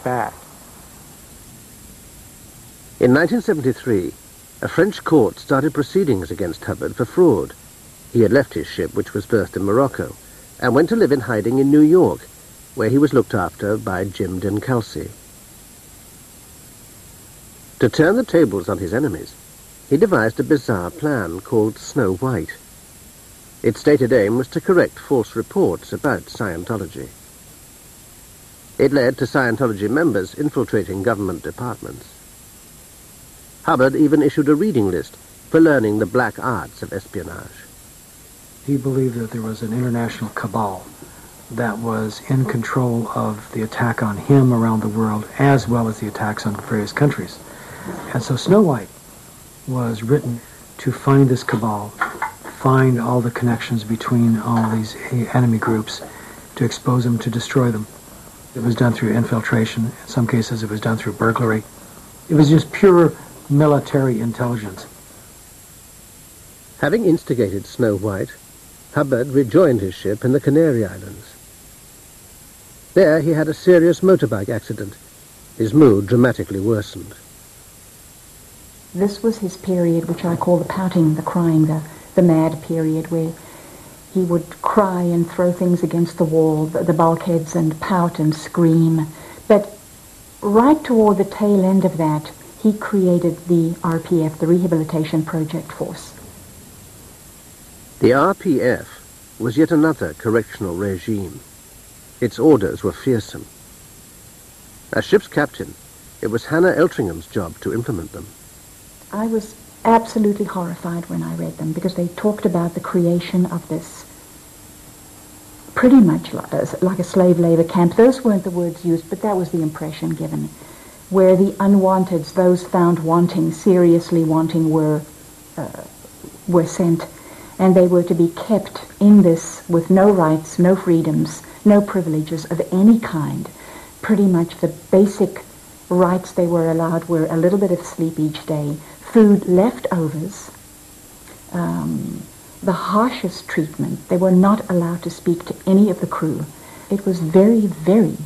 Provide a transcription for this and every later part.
back. In 1973, a French court started proceedings against Hubbard for fraud. He had left his ship, which was berthed in Morocco, and went to live in hiding in New York, where he was looked after by Jim Dinkelsey. To turn the tables on his enemies, he devised a bizarre plan called Snow White. Its stated aim was to correct false reports about Scientology. It led to Scientology members infiltrating government departments. Hubbard even issued a reading list for learning the black arts of espionage. He believed that there was an international cabal that was in control of the attack on him around the world, as well as the attacks on various countries. And so Snow White was written to find this cabal, find all the connections between all these enemy groups, to expose them, to destroy them. It was done through infiltration. In some cases, it was done through burglary. It was just pure military intelligence. Having instigated Snow White, Hubbard rejoined his ship in the Canary Islands. There he had a serious motorbike accident. His mood dramatically worsened. This was his period, which I call the pouting, the crying, the mad period, where he would cry and throw things against the wall, the bulkheads, and pout and scream. But right toward the tail end of that, he created the RPF, the Rehabilitation Project Force. The RPF was yet another correctional regime. Its orders were fearsome. As ship's captain, it was Hannah Eltringham's job to implement them. I was absolutely horrified when I read them, because they talked about the creation of this pretty much like a slave labor camp. Those weren't the words used, but that was the impression given, where the unwanteds, those found wanting, seriously wanting, were sent, and they were to be kept in this with no rights, no freedoms, no privileges of any kind. Pretty much the basic rights they were allowed were a little bit of sleep each day, food leftovers, the harshest treatment. They were not allowed to speak to any of the crew. It was very, very,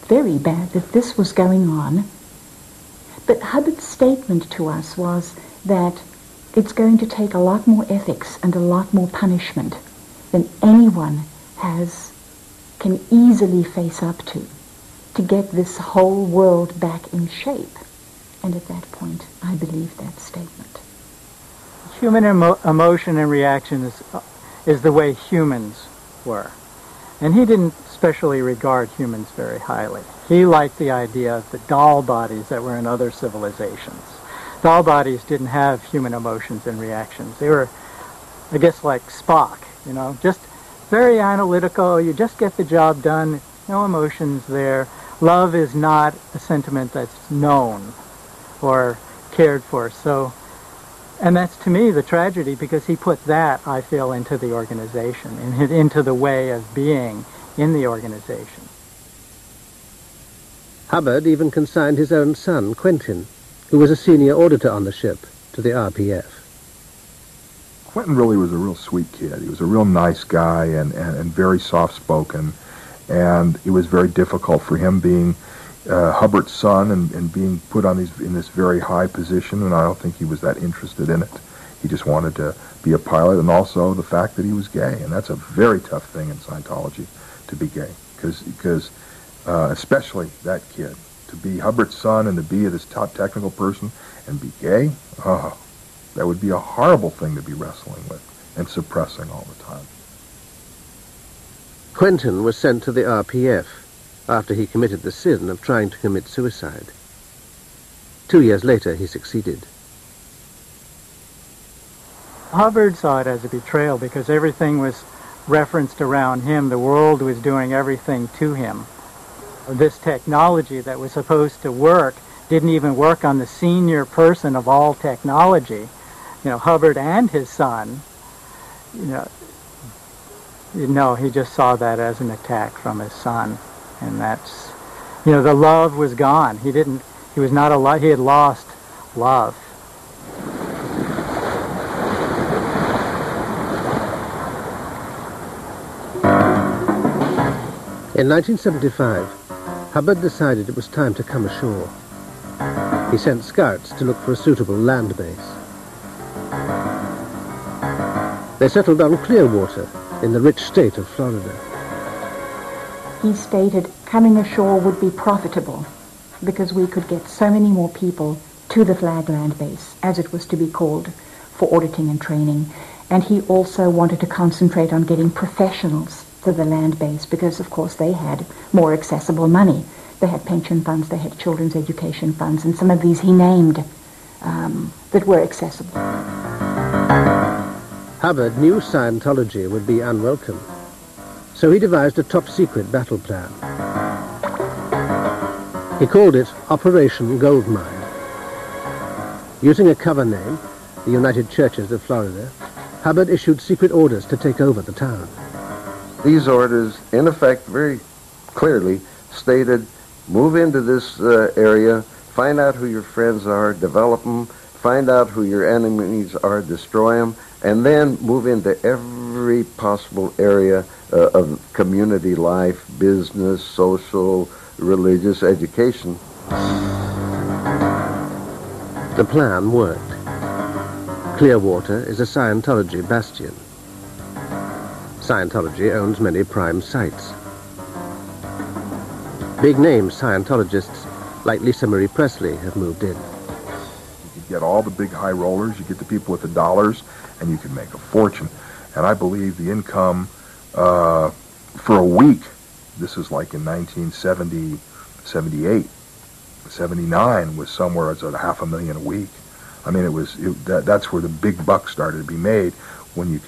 very bad that this was going on. But Hubbard's statement to us was that it's going to take a lot more ethics and a lot more punishment than anyone can easily face up to get this whole world back in shape. And at that point, I believed that statement. Human emotion and reaction is the way humans were. And he didn't especially regard humans very highly. He liked the idea of the doll bodies that were in other civilizations. Doll bodies didn't have human emotions and reactions. They were, I guess, like Spock, just very analytical. You just get the job done, no emotions there. Love is not a sentiment that's known or cared for. So, and that's to me the tragedy, because he put that, I feel, into the organization, and into the way of being in the organization. Hubbard even consigned his own son, Quentin, who was a senior auditor on the ship, to the RPF. Quentin really was a real sweet kid. He was a real nice guy and very soft-spoken, and it was very difficult for him being Hubbard's son and being put on in this very high position, and I don't think he was that interested in it. He just wanted to be a pilot, and also the fact that he was gay, and that's a very tough thing in Scientology, to be gay, because especially that kid, to be Hubbard's son and to be this top technical person and be gay, that would be a horrible thing to be wrestling with and suppressing all the time. Quentin was sent to the RPF after he committed the sin of trying to commit suicide. 2 years later, he succeeded. Hubbard saw it as a betrayal because everything was referenced around him. The world was doing everything to him. This technology that was supposed to work didn't even work on the senior person of all technology, Hubbard and his son. He just saw that as an attack from his son. And that's, the love was gone. He was not alive. He had lost love. In 1975, Hubbard decided it was time to come ashore. He sent scouts to look for a suitable land base. They settled on Clearwater in the rich state of Florida. He stated coming ashore would be profitable because we could get so many more people to the Flag Land Base, as it was to be called, for auditing and training. And he also wanted to concentrate on getting professionals to the land base because, of course, they had more accessible money. They had pension funds, they had children's education funds, and some of these he named that were accessible. Hubbard knew Scientology would be unwelcome, so he devised a top-secret battle plan. He called it Operation Goldmine. Using a cover name, the United Churches of Florida, Hubbard issued secret orders to take over the town. These orders, in effect, very clearly stated, move into this area, find out who your friends are, develop them, find out who your enemies are, destroy them, and then move into every possible area of community life, business, social, religious, education. The plan worked. Clearwater is a Scientology bastion. Scientology owns many prime sites. Big-name Scientologists like Lisa Marie Presley have moved in. You could get all the big high rollers, you get the people with the dollars, and you can make a fortune. And I believe the income for a week, this is like in 1970, 78, 79, was somewhere at $500,000 a week. I mean, that's where the big bucks started to be made, when you